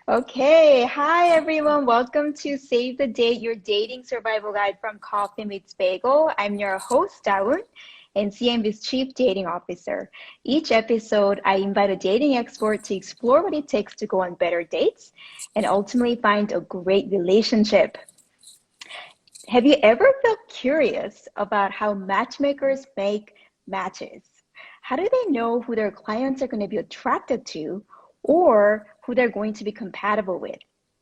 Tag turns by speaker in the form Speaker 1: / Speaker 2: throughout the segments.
Speaker 1: Okay, hi everyone. Welcome to Save the Date, your dating survival guide from Coffee Meets Bagel. I'm your host, Dawoon, and CMB's Chief Dating Officer. Each episode, I invite a dating expert to explore what it takes to go on better dates and ultimately find a great relationship. Have you ever felt curious about how matchmakers make matches? How do they know who their clients are going to be attracted to or who they're going to be compatible with?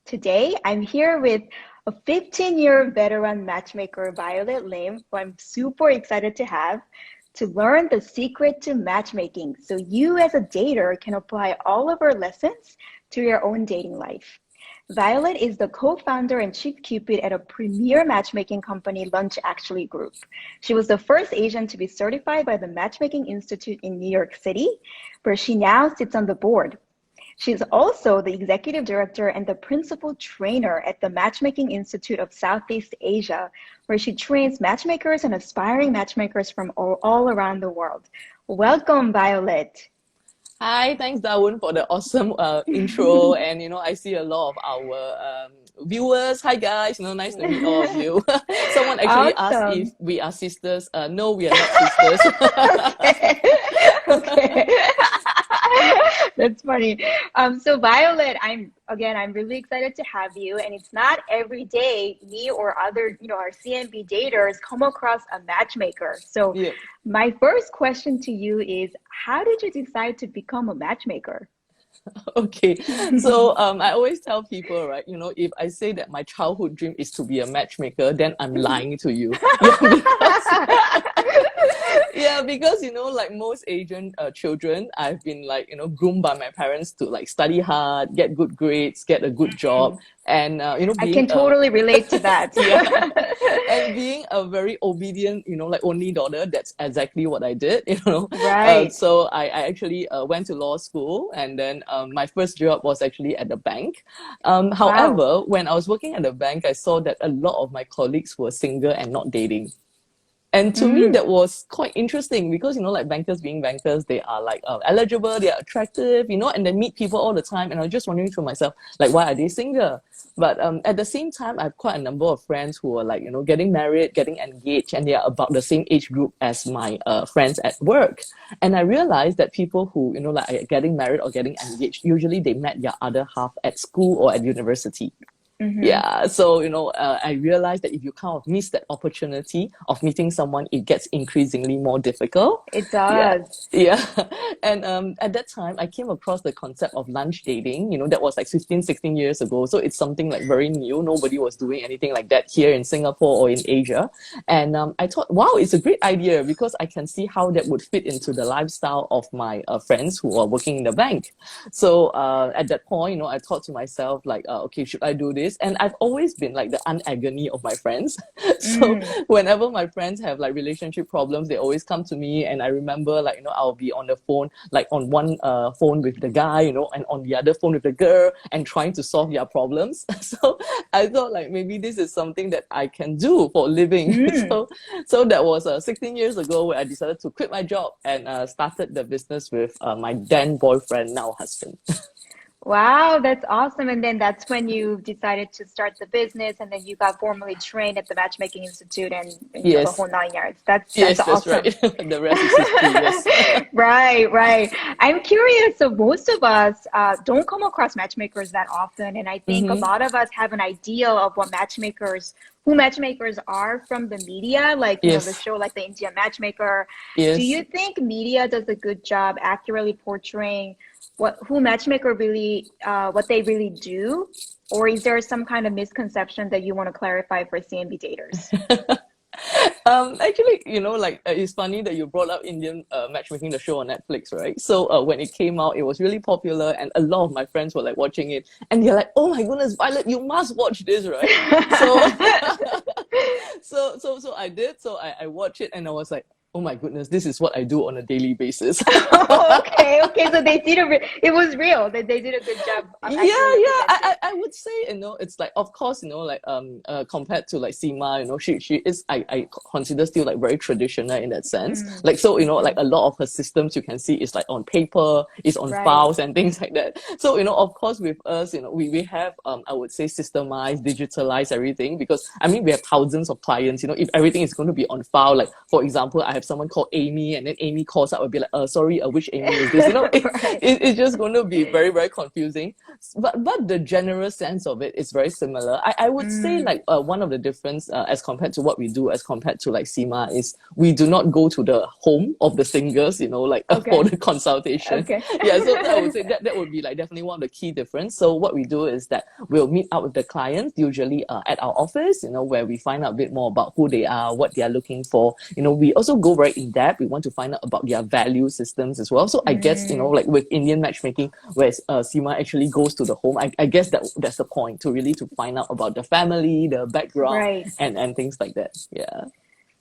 Speaker 1: Today, I'm here with a 15-year veteran matchmaker, Violet Lim, who I'm super excited to have to learn the secret to matchmaking so you as a dater can apply all of our lessons to your own dating life. Violet is the co-founder and chief cupid at a premier matchmaking company, Lunch Actually Group. She was the first Asian to be certified by the Matchmaking Institute in New York City, where she now sits on the board. She's also the executive director and the principal trainer at the Matchmaking Institute of Southeast Asia, where she trains matchmakers and aspiring matchmakers from all around the world. Welcome, Violet.
Speaker 2: Hi, thanks Darwin for the awesome intro. And I see a lot of our viewers. Hi guys, nice to meet all of you. Someone actually asked if
Speaker 1: Awesome.
Speaker 2: we are sisters. No, we are not sisters.
Speaker 1: Okay. Okay. That's funny. So Violet, I'm really excited to have you. And it's not every day me or other, our CNB daters come across a matchmaker. So
Speaker 2: Yeah.
Speaker 1: my first question to you is, how did you decide to become a matchmaker?
Speaker 2: Okay. So I always tell people, right, if I say that my childhood dream is to be a matchmaker, then I'm lying to you. Yeah, because yeah, because like most Asian children, I've been like groomed by my parents to like study hard, get good grades, get a good job, and
Speaker 1: I
Speaker 2: being
Speaker 1: can
Speaker 2: a
Speaker 1: totally relate to that.
Speaker 2: yeah, and being a very obedient, like only daughter. That's exactly what I did.
Speaker 1: Right.
Speaker 2: So I actually went to law school, and then my first job was actually at the bank.
Speaker 1: Wow.
Speaker 2: However, when I was working at the bank, I saw that a lot of my colleagues were single and not dating. And to me,
Speaker 1: Mm.
Speaker 2: that was quite interesting because, like bankers being bankers, they are like eligible, they are attractive, and they meet people all the time. And I was just wondering to myself, like, why are they single? But at the same time, I have quite a number of friends who are like, getting married, getting engaged, and they are about the same age group as my friends at work. And I realized that people who, like are getting married or getting engaged, usually they met their other half at school or at university.
Speaker 1: Hmm.
Speaker 2: Yeah, so I realized that if you kind of miss that opportunity of meeting someone, it gets increasingly more difficult.
Speaker 1: It
Speaker 2: Yeah,
Speaker 1: does.
Speaker 2: yeah. And at that time, I came across the concept of lunch dating. That was like 15, 16 years ago. So it's something like very new. Nobody was doing anything like that here in Singapore or in Asia. And I thought, wow, it's a great idea because I can see how that would fit into the lifestyle of my friends who are working in the bank. So at that point, I thought to myself, like, okay, should I do this? And I've always been like the unagony of my friends. So
Speaker 1: Mm.
Speaker 2: whenever my friends have like relationship problems, they always come to me. And I remember, like, I'll be on the phone, like on one phone with the guy, and on the other phone with the girl, and trying to solve their problems. So I thought, like, maybe this is something that I can do for a living.
Speaker 1: Mm.
Speaker 2: So that was 16 years ago where I decided to quit my job and started the business with my then boyfriend, now husband.
Speaker 1: Wow, that's awesome. And then that's when you decided to start the business and then you got formally trained at the Matchmaking Institute and the
Speaker 2: Yes,
Speaker 1: whole 9 yards. That's
Speaker 2: yes, that's right.
Speaker 1: awesome.
Speaker 2: The rest is history. Yes.
Speaker 1: Right, right. I'm curious. So most of us don't come across matchmakers that often, and I think a
Speaker 2: Mm-hmm.
Speaker 1: lot of us have an idea of who matchmakers are from the media, like the
Speaker 2: Yes,
Speaker 1: show like the Indian Matchmaker. Do
Speaker 2: yes.
Speaker 1: you think media does a good job accurately portraying who matchmaker really, what they really do, or is there some kind of misconception that you want to clarify for CMB daters?
Speaker 2: Actually, like it's funny that you brought up Indian matchmaking, the show on Netflix, right? So when it came out, it was really popular, and a lot of my friends were like watching it, and they're like, "Oh my goodness, Violet, you must watch this, right?" So, so I did. So I watched it, and I was like, Oh my goodness, this is what I do on a daily basis.
Speaker 1: Oh, okay. So they did it was real. They did a good job
Speaker 2: Yeah,
Speaker 1: actually
Speaker 2: yeah.
Speaker 1: presenting.
Speaker 2: I would say, it's like, of course, like compared to like Seema, she is, I consider still like very traditional in that sense.
Speaker 1: Mm,
Speaker 2: Like, so, like
Speaker 1: mm-hmm.
Speaker 2: a lot of her systems you can see is like on paper, is on
Speaker 1: Right.
Speaker 2: files and things like that. So, of course with us, we have I would say systemized, digitalized everything, because I mean we have thousands of clients, if everything is going to be on file, like for example, I have someone called Amy, and then Amy calls up, I'll be like, sorry, which Amy is this?
Speaker 1: Right.
Speaker 2: It's just going to be very, very confusing. But the general sense of it is very similar. I would say
Speaker 1: Mm,
Speaker 2: like one of the difference as compared to what we do, as compared to like Seema, is we do not go to the home of the singers, like for
Speaker 1: okay.
Speaker 2: the consultation.
Speaker 1: Okay.
Speaker 2: Yeah, so I would say that would be like definitely one of the key difference. So what we do is that we'll meet up with the clients usually at our office, where we find out a bit more about who they are, what they are looking for. We also go very in depth. We want to find out about their value systems as well. So I guess
Speaker 1: Mm,
Speaker 2: like with Indian matchmaking, where Seema actually goes to the home, I guess that's the point, to really to find out about the family, the background,
Speaker 1: right.
Speaker 2: and things like that. Yeah.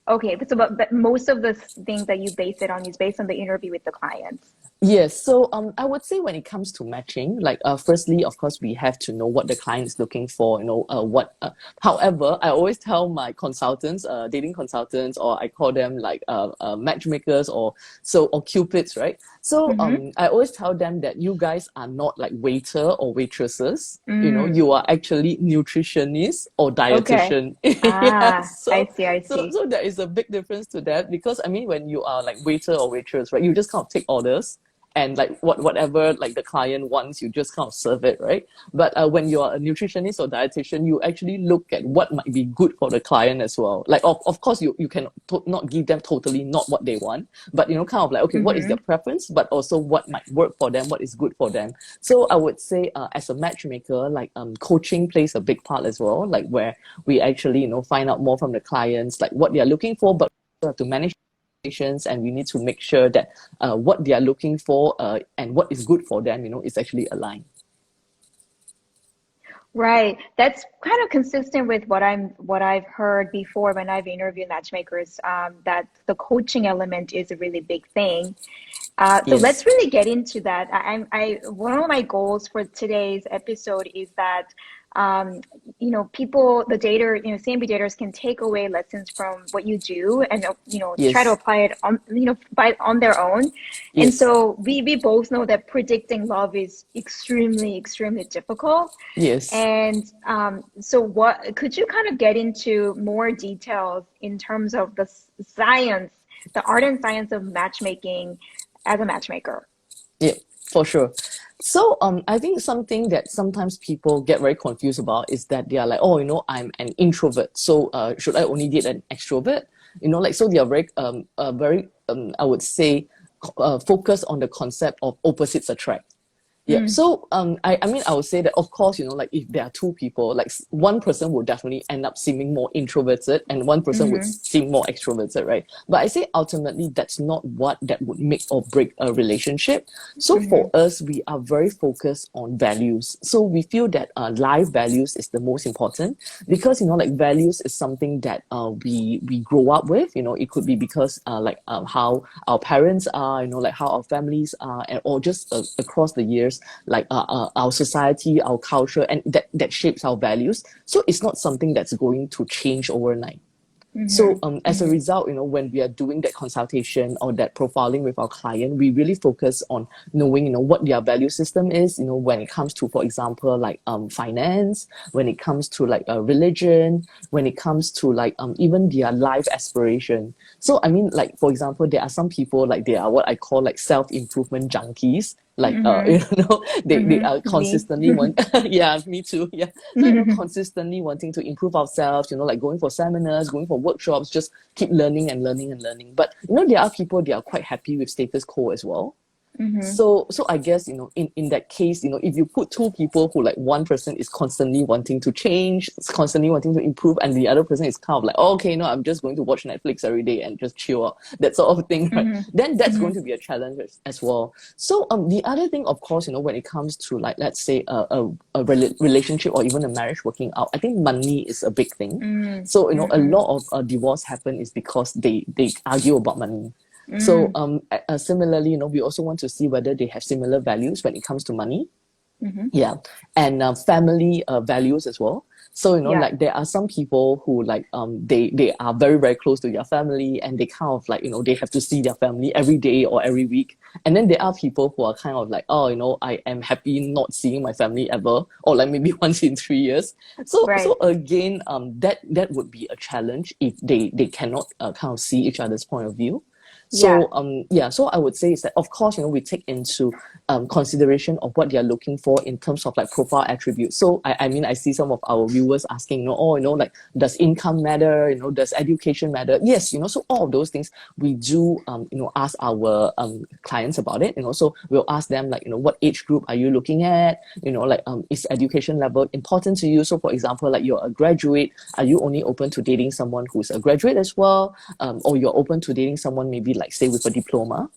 Speaker 1: Okay, but most of the things that you base it on is based on the interview with the clients.
Speaker 2: Yes, so I would say when it comes to matching, like firstly, of course, we have to know what the client is looking for. What. However, I always tell my consultants, dating consultants, or I call them like matchmakers, or cupids, right? So
Speaker 1: Mm-hmm.
Speaker 2: I always tell them that you guys are not like waiter or waitresses.
Speaker 1: Mm,
Speaker 2: You are actually nutritionists or
Speaker 1: okay.
Speaker 2: dietitian. Yeah,
Speaker 1: Ah, I
Speaker 2: so
Speaker 1: see, I
Speaker 2: so
Speaker 1: see.
Speaker 2: so there is a big difference to that, because I mean when you are like waiter or waitress, right, you just kind of take orders, and like whatever like the client wants, you just kind of serve it, right? But when you're a nutritionist or dietitian, you actually look at what might be good for the client as well. Like of course you can not give them totally not what they want, but kind of like, okay, what is their
Speaker 1: Mm-hmm.
Speaker 2: preference, but also what might work for them, what is good for them. So I would say as a matchmaker, like coaching plays a big part as well, like where we actually find out more from the clients, like what they are looking for, but we have to manage expectations, and we need to make sure that what they are looking for and what is good for them, is actually aligned.
Speaker 1: Right. That's kind of consistent with what I've heard before when I've interviewed matchmakers, that the coaching element is a really big thing. So let's
Speaker 2: Yes.
Speaker 1: really get into that. One of my goals for today's episode is that, um, people, the dater, CMB daters can take away lessons from what you do and, try to
Speaker 2: Yes.
Speaker 1: apply it on, on their own. And
Speaker 2: Yes.
Speaker 1: so we both know that predicting love is extremely, extremely difficult.
Speaker 2: Yes.
Speaker 1: And so what could you kind of get into more details in terms of the science, the art and science of matchmaking as a matchmaker?
Speaker 2: Yeah, for sure. So I think something that sometimes people get very confused about is that they are like, oh, I'm an introvert, so should I only date an extrovert? Like, so they are very I would say focused on the concept of opposites attract. Yeah.
Speaker 1: Mm,
Speaker 2: So I mean I would say that of course, like if there are two people, like one person will definitely end up seeming more introverted and one person would
Speaker 1: mm-hmm,
Speaker 2: seem more extroverted, right? But I say ultimately that's not what that would make or break a relationship. So
Speaker 1: mm-hmm,
Speaker 2: for us, we are very focused on values. So we feel that life values is the most important, because like values is something that we grow up with. It could be because like how our parents are, like how our families are, or just across the years, like our society, our culture, and that shapes our values. So it's not something that's going to change overnight.
Speaker 1: mm-hmm,
Speaker 2: So as a
Speaker 1: mm-hmm.
Speaker 2: result, when we are doing that consultation or that profiling with our client, we really focus on knowing, what their value system is, when it comes to, for example, like finance, when it comes to like religion, when it comes to like even their life aspiration. So I mean, like for example, there are some people like they are what I call like self-improvement junkies. Like
Speaker 1: Mm-hmm.
Speaker 2: they are
Speaker 1: Mm-hmm. Me.
Speaker 2: constantly want yeah, me too, yeah. So constantly wanting to improve ourselves, like going for seminars, going for workshops, just keep learning and learning and learning. But there are people, they are quite happy with status quo as well.
Speaker 1: Mm-hmm.
Speaker 2: So I guess, in that case, if you put two people who, like, one person is constantly wanting to change, is constantly wanting to improve, and the other person is kind of like, oh, okay, no, I'm just going to watch Netflix every day and just chill out, that sort of thing, right?
Speaker 1: Mm-hmm.
Speaker 2: Then that's
Speaker 1: Mm-hmm.
Speaker 2: going to be a challenge as well. So the other thing, of course, when it comes to, like, let's say relationship or even a marriage working out, I think money is a big thing. So a
Speaker 1: Mm-hmm.
Speaker 2: lot of divorce happen is because they argue about money. So
Speaker 1: Mm-hmm.
Speaker 2: similarly, we also want to see whether they have similar values when it comes to money.
Speaker 1: Mm-hmm.
Speaker 2: Yeah, and family values as well. So
Speaker 1: Yeah.
Speaker 2: like, there are some people who, like, they are very, very close to their family, and they kind of, like, they have to see their family every day or every week. And then there are people who are kind of like, oh, I am happy not seeing my family ever, or like maybe once in 3 years. So
Speaker 1: Right.
Speaker 2: again, that would be a challenge if they cannot kind of see each other's point of view.
Speaker 1: Yeah.
Speaker 2: So yeah, so I would say is that, of course, we take into consideration of what they are looking for in terms of, like, profile attributes. So I mean, I see some of our viewers asking, oh, like, does income matter? Does education matter? Yes, so all of those things we do ask our clients about it. So we'll ask them, like, what age group are you looking at? Like, is education level important to you? So for example, like, you're a graduate, are you only open to dating someone who's a graduate as well? Or you're open to dating someone maybe, like, say, with a diploma?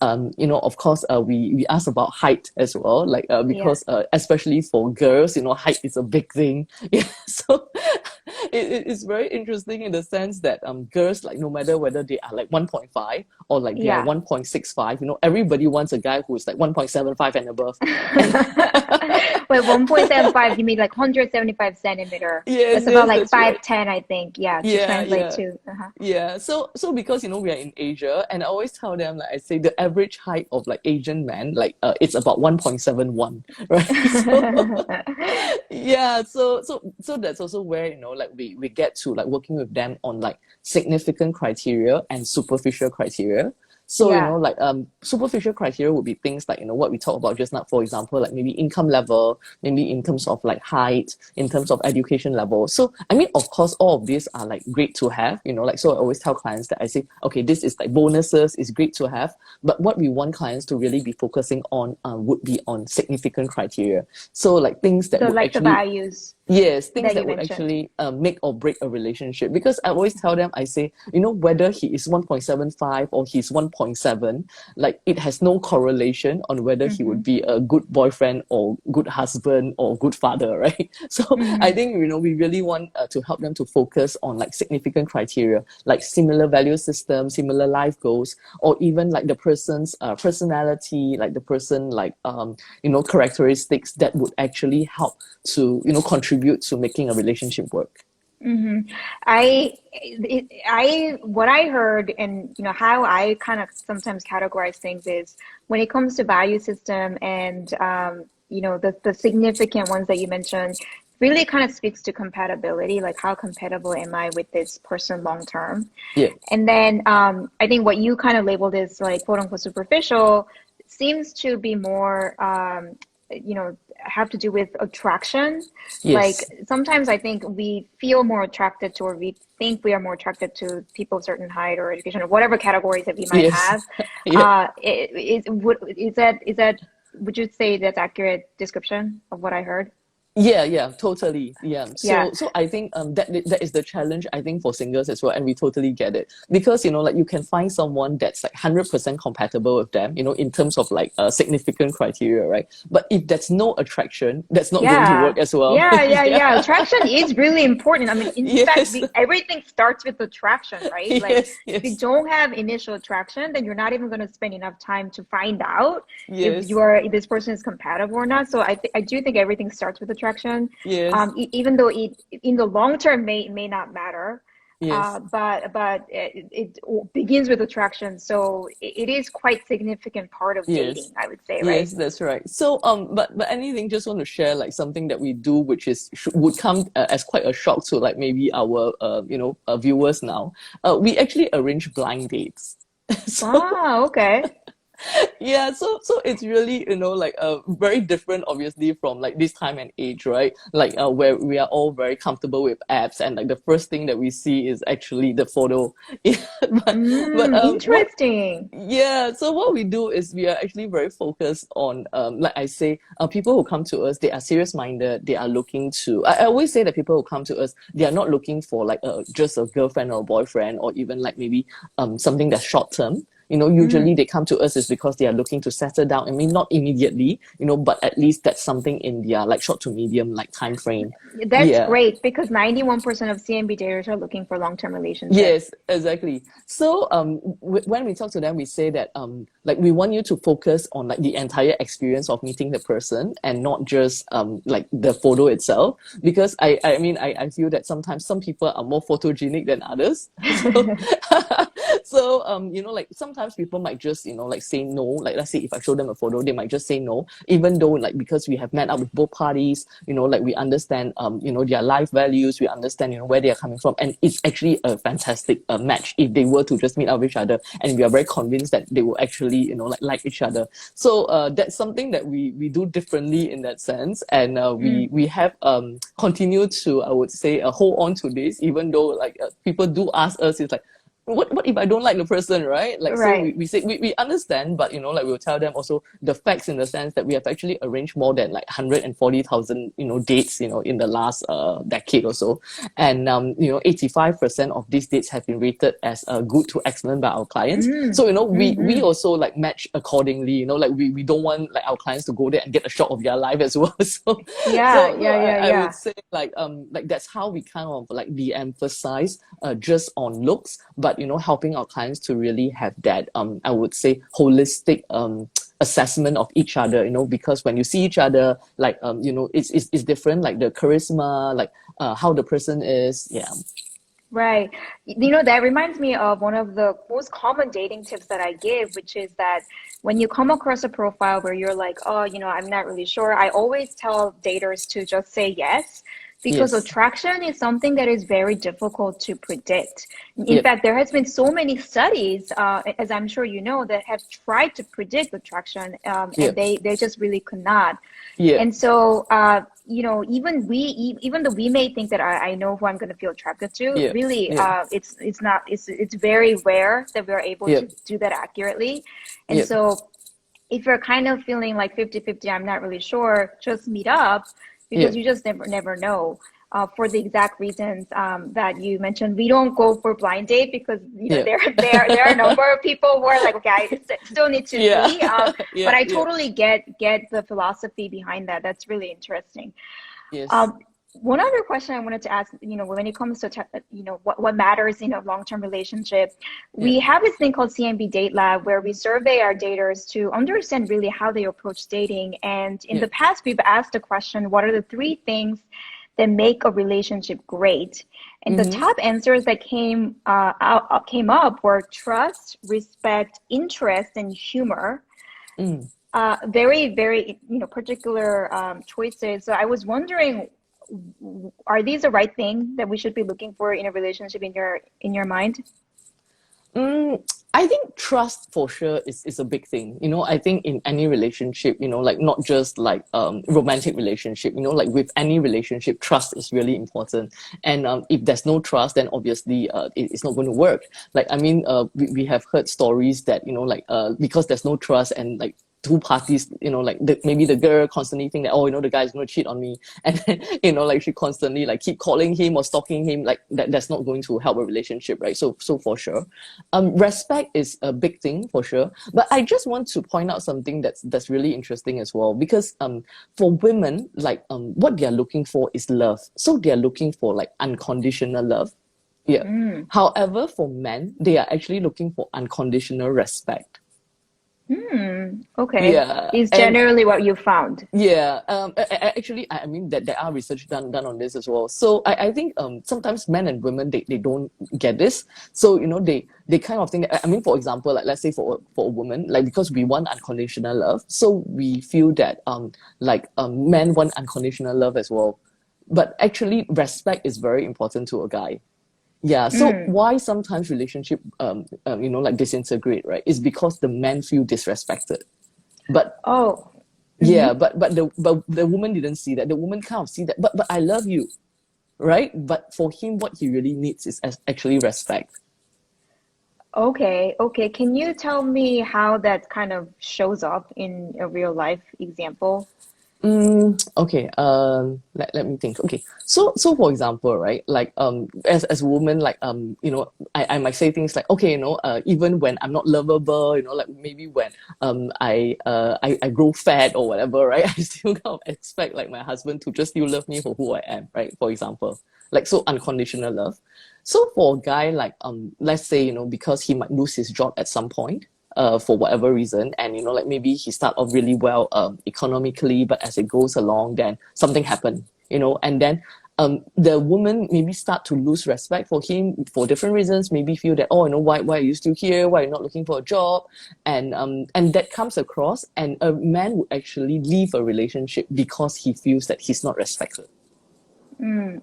Speaker 2: Of course, we ask about height as well, like,
Speaker 1: Yeah.
Speaker 2: because especially for girls, height is a big thing. Yeah, so it's very interesting in the sense that girls, like, no matter whether they are like 1.5 or like they are
Speaker 1: Yeah.
Speaker 2: 1.65, everybody wants a guy who is like 1.75 and above. And
Speaker 1: Wait, 1.75, you mean like 175 centimeter.
Speaker 2: yes,
Speaker 1: That's about
Speaker 2: yes,
Speaker 1: like
Speaker 2: that's right.
Speaker 1: 5'10", I think. Yeah, to
Speaker 2: Yeah,
Speaker 1: translate
Speaker 2: yeah.
Speaker 1: to.
Speaker 2: Yeah, so because we are in Asia, and I always tell them, like, I say the average height of, like, Asian man, like, it's about 1.71, right? So yeah, so that's also where, like, we get to, like, working with them on, like, significant criteria and superficial criteria. So
Speaker 1: Yeah.
Speaker 2: like, superficial criteria would be things like, what we talked about just now, for example, like maybe income level, maybe in terms of, like, height, in terms of education level. So I mean, of course, all of these are, like, great to have, like, so I always tell clients that I say, okay, this is like bonuses, is great to have, but what we want clients to really be focusing on would be on significant criteria. So, like, things that
Speaker 1: So
Speaker 2: would
Speaker 1: like the
Speaker 2: actually,
Speaker 1: values
Speaker 2: yes, things
Speaker 1: that
Speaker 2: that
Speaker 1: you
Speaker 2: would
Speaker 1: mentioned.
Speaker 2: actually make or break a relationship. Because I always tell them, I say, whether he is 1.75 or he's 1.7, like, it has no correlation on whether he
Speaker 1: Mm-hmm.
Speaker 2: would be a good boyfriend or good husband or good father, right? So I
Speaker 1: Mm-hmm.
Speaker 2: think, we really want to help them to focus on, like, significant criteria, like similar value system, similar life goals, or even, like, the person's personality, like the person, like, characteristics that would actually help to, contribute to making a relationship work.
Speaker 1: Mm-hmm. What I heard, and how I kind of sometimes categorize things is when it comes to value system and the significant ones that you mentioned, really kind of speaks to compatibility, like how compatible am I with this person long term.
Speaker 2: Yeah.
Speaker 1: And then I think what you kind of labeled as like quote unquote superficial seems to be more, have to do with attraction. Like
Speaker 2: Yes.
Speaker 1: sometimes I think we feel more attracted to, or we think we are more attracted to people of certain height or education or whatever categories that we might
Speaker 2: Yes.
Speaker 1: have.
Speaker 2: Yeah.
Speaker 1: Would you say that's accurate description of what I heard?
Speaker 2: Yeah, totally. Yeah.
Speaker 1: Yeah.
Speaker 2: So I think that is the challenge, I think, for singles as well, and we totally get it. Because, like, you can find someone that's like 100% compatible with them, in terms of, like, significant criteria, right? But if there's no attraction, that's not going to
Speaker 1: Yeah.
Speaker 2: work as well.
Speaker 1: Yeah.
Speaker 2: Yeah.
Speaker 1: Attraction is really important. I mean, in fact,
Speaker 2: Yes.
Speaker 1: everything starts with attraction, right? Like,
Speaker 2: Yes,
Speaker 1: if you
Speaker 2: yes.
Speaker 1: don't have initial attraction, then you're not even going to spend enough time to find out
Speaker 2: Yes.
Speaker 1: if this person is compatible or not. So I do think everything starts with attraction.
Speaker 2: Yes.
Speaker 1: Even though it in the long term may not matter,
Speaker 2: Yes.
Speaker 1: but it begins with attraction. So it is quite significant part of dating,
Speaker 2: Yes.
Speaker 1: I would say, right?
Speaker 2: Yes, that's right. So, but anything, just want to share, like, something that we do, which is would come as quite a shock to, like, maybe our viewers now. We actually arrange blind dates. So
Speaker 1: Oh, okay.
Speaker 2: Yeah, so it's really, like very different obviously from like this time and age, right? Like where we are all very comfortable with apps, and like the first thing that we see is actually the photo. Yeah, but what
Speaker 1: Interesting.
Speaker 2: yeah, so what we do is we are actually very focused on, like I say, people who come to us, they are serious minded. They are looking to. I always say that people who come to us, they are not looking for like just a girlfriend or a boyfriend, or even like maybe something that's short term. Usually
Speaker 1: Mm.
Speaker 2: they come to us is because they are looking to settle down. I mean, not immediately, but at least that's something in their like short to medium like time frame.
Speaker 1: That's
Speaker 2: Yeah.
Speaker 1: great because 91% of CMB daters are looking for long-term relationship.
Speaker 2: Yes, exactly. So when we talk to them, we say that like we want you to focus on like the entire experience of meeting the person, and not just like the photo itself. Because I mean I feel that sometimes some people are more photogenic than others. So so like sometimes people might just like say no. Like let's say if I show them a photo, they might just say no, even though like because we have met up with both parties, like we understand their life values, we understand where they are coming from, and it's actually a fantastic match if they were to just meet up with each other, and we are very convinced that they will actually like each other. So that's something that we do differently in that sense, and
Speaker 1: Mm.
Speaker 2: we have continued to, I would say, hold on to this, even though like people do ask us, it's like, what if I don't like the person, right? Like, so
Speaker 1: Right.
Speaker 2: we say we understand, but like we'll tell them also the facts, in the sense that we have actually arranged more than like 140,000 dates in the last decade or so, and 85% of these dates have been rated as good to excellent by our clients.
Speaker 1: Mm.
Speaker 2: So we
Speaker 1: Mm-hmm.
Speaker 2: also like match accordingly. Like we don't want like our clients to go there and get a shock of their life as well. So
Speaker 1: Yeah,
Speaker 2: so
Speaker 1: yeah, yeah,
Speaker 2: I would
Speaker 1: yeah.
Speaker 2: say like that's how we kind of like de-emphasize just on looks, but helping our clients to really have that I would say holistic assessment of each other, because when you see each other, like it's different, like the charisma, like how the person is. Yeah.
Speaker 1: Right. That reminds me of one of the most common dating tips that I give, which is that when you come across a profile where you're like, oh, I'm not really sure, I always tell daters to just say yes, because
Speaker 2: Yes.
Speaker 1: attraction is something that is very difficult to predict. In
Speaker 2: Yep.
Speaker 1: fact, there has been so many studies, as I'm sure you know, that have tried to predict attraction, and
Speaker 2: Yep.
Speaker 1: they just really could not.
Speaker 2: Yep.
Speaker 1: And so, even though we may think that I know who I'm going to feel attracted to,
Speaker 2: Yep.
Speaker 1: really,
Speaker 2: Yep.
Speaker 1: it's not, it's very rare that we're able
Speaker 2: Yep.
Speaker 1: to do that accurately. And
Speaker 2: Yep.
Speaker 1: so if you're kind of feeling like 50-50, I'm not really sure, just meet up because
Speaker 2: Yep.
Speaker 1: you just never know. For the exact reasons that you mentioned, we don't go for blind date because
Speaker 2: Yep.
Speaker 1: there are a number of people who are like, okay, I still need to
Speaker 2: Yeah.
Speaker 1: see. But
Speaker 2: Yep.
Speaker 1: I
Speaker 2: Yep.
Speaker 1: totally get the philosophy behind that. That's really interesting.
Speaker 2: Yes.
Speaker 1: Um, One other question I wanted to ask, when it comes to, what matters in a long-term relationship,
Speaker 2: Yep.
Speaker 1: we have this thing called CMB Date Lab where we survey our daters to understand really how they approach dating. And in the
Speaker 2: Yep.
Speaker 1: past, we've asked the question, what are the three things that make a relationship great? And the
Speaker 2: Mm-hmm.
Speaker 1: top answers that came up were trust, respect, interest, and humor.
Speaker 2: Mm.
Speaker 1: Very, very, particular choices. So I was wondering, are these the right thing that we should be looking for in a relationship in your mind?
Speaker 2: Mm, I think trust for sure is a big thing. I think in any relationship, like not just like romantic relationship, like with any relationship, trust is really important. And if there's no trust, then obviously it's not going to work. Like I mean, we have heard stories that like because there's no trust, and like two parties, like maybe the girl constantly think that, oh, the guy's going to cheat on me, and then like she constantly like keep calling him or stalking him, like that's not going to help a relationship, right? So for sure, respect is a big thing for sure. But I just want to point out something that's really interesting as well, because for women, like what they are looking for is love. So they are looking for like unconditional love. Yeah.
Speaker 1: Mm.
Speaker 2: However, for men, they are actually looking for unconditional respect.
Speaker 1: Hmm. Okay.
Speaker 2: Yeah.
Speaker 1: Is
Speaker 2: And
Speaker 1: generally what you found.
Speaker 2: yeah, actually, I mean that there are research done on this as well. So I think sometimes men and women they don't get this. So they kind of think that, I mean, for example, like let's say for a woman, like because we want unconditional love, so we feel that like men want unconditional love as well. But actually, respect is very important to a guy. Yeah, so
Speaker 1: Mm.
Speaker 2: why sometimes relationship like disintegrate, right? Is because the men feel disrespected. But
Speaker 1: Oh.
Speaker 2: yeah,
Speaker 1: Mm-hmm.
Speaker 2: but the woman didn't see that. The woman kind of see that, but I love you, right? But for him, what he really needs is actually respect.
Speaker 1: Okay, okay. Can you tell me how that kind of shows up in a real life example?
Speaker 2: Okay, let me think. Okay, so for example, right, like as a woman, like I might say things like, okay, even when I'm not lovable, like maybe when I grow fat or whatever, right, I still kind of expect like my husband to just still love me for who I am, right? For example, like so unconditional love. So for a guy like let's say because he might lose his job at some point for whatever reason, and like maybe he start off really well economically, but as it goes along, then something happened, and then the woman maybe start to lose respect for him for different reasons. Maybe feel that, oh, why are you still here? Why are you not looking for a job? And that comes across, and a man would actually leave a relationship because he feels that he's not respected.
Speaker 1: I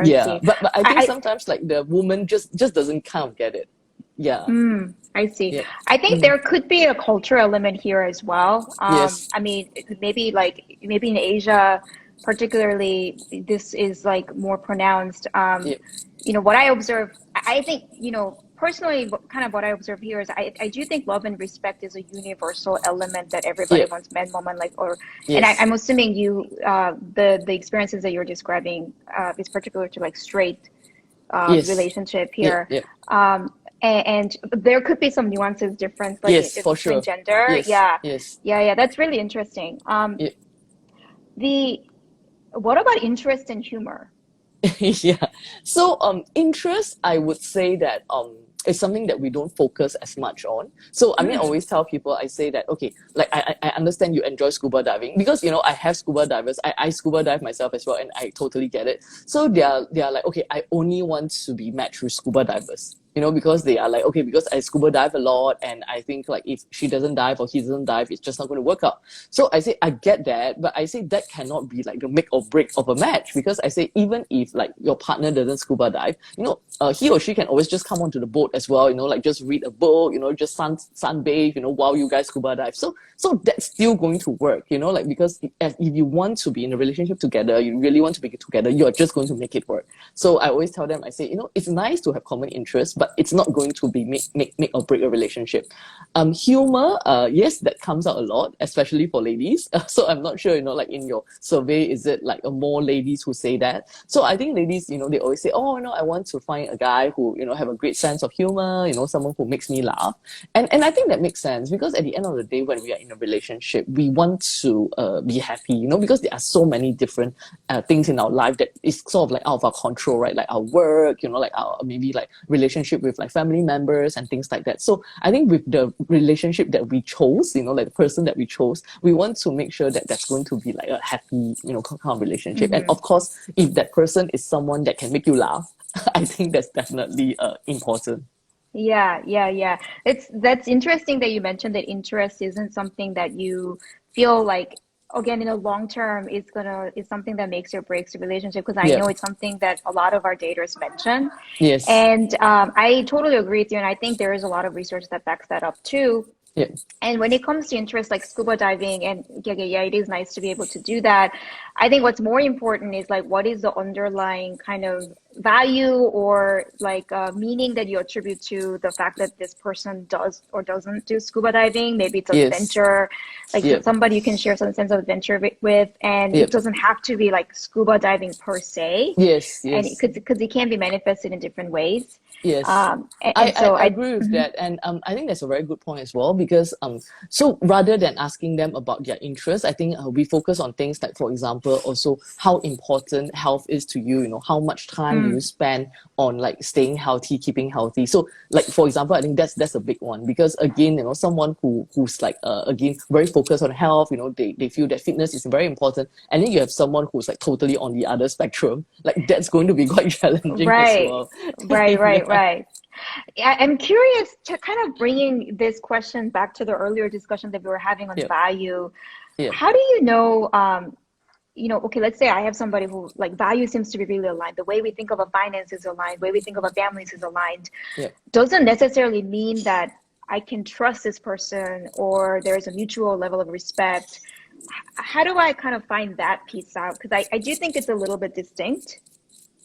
Speaker 2: Yeah,
Speaker 1: see.
Speaker 2: but I think
Speaker 1: I,
Speaker 2: sometimes like the woman just doesn't kind of get it. Yeah.
Speaker 1: I see.
Speaker 2: Yeah.
Speaker 1: I think
Speaker 2: Mm.
Speaker 1: there could be a cultural element here as well.
Speaker 2: Yes.
Speaker 1: I mean, maybe in Asia, particularly, this is like more pronounced.
Speaker 2: Yeah.
Speaker 1: What I observe, I think, personally, kind of what I observe here is I do think love and respect is a universal element that everybody
Speaker 2: Yeah.
Speaker 1: wants, men, woman, like, and
Speaker 2: Yes.
Speaker 1: I'm assuming the experiences that you're describing is particular to like straight
Speaker 2: Yes.
Speaker 1: relationship
Speaker 2: Yeah.
Speaker 1: here.
Speaker 2: Yeah.
Speaker 1: And there could be some nuances difference like
Speaker 2: Yes, for
Speaker 1: between
Speaker 2: sure.
Speaker 1: gender.
Speaker 2: Yes.
Speaker 1: Yeah.
Speaker 2: Yes.
Speaker 1: Yeah, that's really interesting.
Speaker 2: Yeah.
Speaker 1: The What about interest and humor?
Speaker 2: Yeah. So interest, I would say that is something that we don't focus as much on. So I mean, I
Speaker 1: Mm,
Speaker 2: always tell people, I say that, okay, like I understand you enjoy scuba diving because I have scuba divers. I scuba dive myself as well, and I totally get it. So they are like, okay, I only want to be matched with scuba divers. Because they are like, okay, because I scuba dive a lot, and I think like if she doesn't dive or he doesn't dive, it's just not going to work out. So I say I get that, but I say that cannot be like the make or break of a match, because I say even if like your partner doesn't scuba dive, he or she can always just come onto the boat as well. Like just read a book, just sunbathe, while you guys scuba dive. So that's still going to work, like because if you want to be in a relationship together, you really want to be together, you're just going to make it work. So I always tell them, I say, it's nice to have common interests, but it's not going to be make or break a relationship. Humor, yes, that comes out a lot, especially for ladies. So I'm not sure, like in your survey, is it like more ladies who say that? So I think ladies, they always say, oh, I want to find a guy who, have a great sense of humor, someone who makes me laugh. And I think that makes sense, because at the end of the day, when we are in a relationship, we want to be happy, because there are so many different things in our life that is sort of like out of our control, right? Like our work, like our maybe like relationship with like family members and things like that. So I think with the relationship that we chose, like the person that we chose, we want to make sure that that's going to be like a happy, kind of relationship. And
Speaker 1: hmm
Speaker 2: of course, if that person is someone that can make you laugh, I think that's definitely important.
Speaker 1: Yeah. That's interesting that you mentioned that interest isn't something that you feel like, again, in the long term is something that makes or breaks a relationship, because I
Speaker 2: Yeah.
Speaker 1: know it's something that a lot of our daters mention.
Speaker 2: Yes.
Speaker 1: And I totally agree with you, and I think there is a lot of research that backs that up too.
Speaker 2: Yeah.
Speaker 1: And when it comes to interests like scuba diving, and yeah, it is nice to be able to do that. I think what's more important is like what is the underlying kind of value or like meaning that you attribute to the fact that this person does or doesn't do scuba diving. Maybe it's
Speaker 2: Yes.
Speaker 1: adventure, like
Speaker 2: Yeah.
Speaker 1: somebody you can share some sense of adventure with, and
Speaker 2: Yeah.
Speaker 1: it doesn't have to be like scuba diving per se,
Speaker 2: Yes.
Speaker 1: and
Speaker 2: Yes.
Speaker 1: because it can be manifested in different ways.
Speaker 2: Yes. I,
Speaker 1: And so
Speaker 2: I agree with
Speaker 1: mhm,
Speaker 2: that. And I think that's a very good point as well, because so rather than asking them about their interests, I think we focus on things like, for example, also how important health is to you, how much time do you
Speaker 1: mm,
Speaker 2: spend on like staying healthy, keeping healthy. So like, for example, I think that's a big one, because again, someone who's like, again, very focused on health, they feel that fitness is very important. And then you have someone who's like totally on the other spectrum, like that's going to be quite challenging as
Speaker 1: right,
Speaker 2: well. Yeah.
Speaker 1: right. I'm curious to kind of bringing this question back to the earlier discussion that we were having on
Speaker 2: Yeah.
Speaker 1: value.
Speaker 2: Yeah.
Speaker 1: How do you know? okay, let's say I have somebody who like value seems to be really aligned. The way we think of a finance is aligned, the way we think of a families is aligned.
Speaker 2: Yeah.
Speaker 1: Doesn't necessarily mean that I can trust this person or there's a mutual level of respect. How do I kind of find that piece out? Because I do think it's a little bit distinct.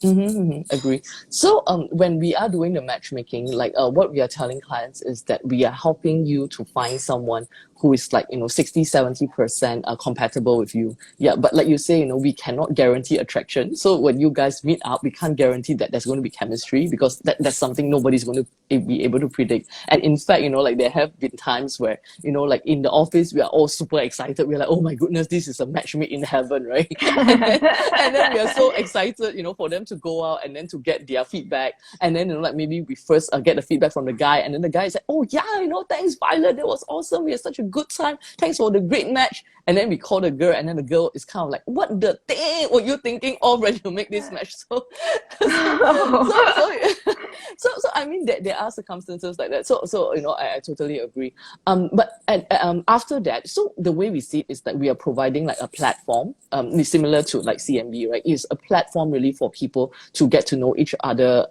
Speaker 2: Agree. So when we are doing the matchmaking, like what we are telling clients is that we are helping you to find someone who is like, 60-70% compatible with you. Yeah, but like you say, we cannot guarantee attraction. So when you guys meet up, we can't guarantee that there's going to be chemistry, because that's something nobody's going to be able to predict. And in fact, like there have been times where, like in the office, we are all super excited. We're like, oh my goodness, this is a match made in heaven, right? and then we are so excited, for them to go out and then to get their feedback. And then, like maybe we first get the feedback from the guy, and then the guy is like, oh yeah, thanks Violet, that was awesome. We had such a good time. Thanks for the great match. And then we call the girl, and then the girl is kind of like, what the thing were you thinking of when you make this match? So, so I mean, there are circumstances like that. So I totally agree. But after that, so the way we see it is that we are providing like a platform, similar to like CMB, right? It's a platform really for people to get to know each other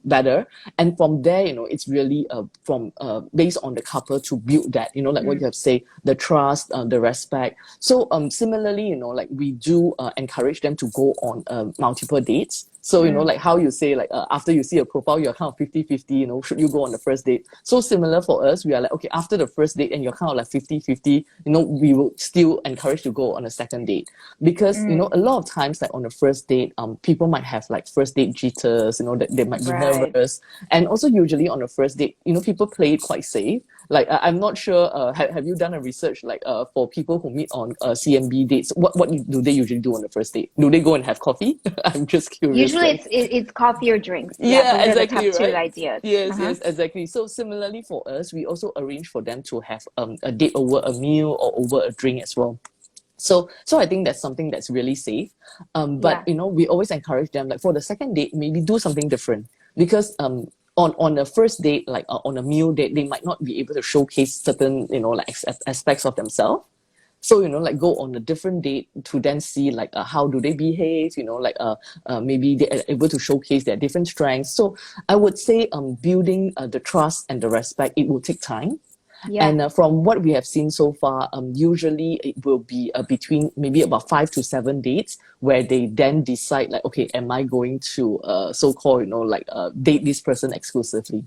Speaker 2: better. And from there, it's really from based on the couple to build that, like what you have said, the trust, the respect. So similarly, like we do encourage them to go on multiple dates. So, like how you say, like after you see a profile, you're kind of 50-50, should you go on the first date? So similar for us, we are like, okay, after the first date and you're kind of like 50-50, we will still encourage to go on a second date. Because, a lot of times, like on the first date, people might have like first date jitters, that they might be nervous. And also usually on the first date, people play it quite safe. Like, I'm not sure, have you done a research, like, for people who meet on CMB dates, what do they usually do on the first date? Do they go and have coffee? I'm just curious.
Speaker 1: Usually it's coffee or drinks.
Speaker 2: Yeah,
Speaker 1: those
Speaker 2: exactly,
Speaker 1: are the top
Speaker 2: right?
Speaker 1: two ideas.
Speaker 2: Yes, exactly. So similarly for us, we also arrange for them to have a date over a meal or over a drink as well. So I think that's something that's really safe. But we always encourage them, like for the second date, maybe do something different, because on a first date, like on a meal date, they might not be able to showcase certain, like aspects of themselves. So, like go on a different date to then see like how do they behave, like maybe they're able to showcase their different strengths. So I would say building the trust and the respect, it will take time.
Speaker 1: Yeah.
Speaker 2: And from what we have seen so far, usually it will be between maybe about 5 to 7 dates where they then decide like, okay, am I going to so-called, date this person exclusively?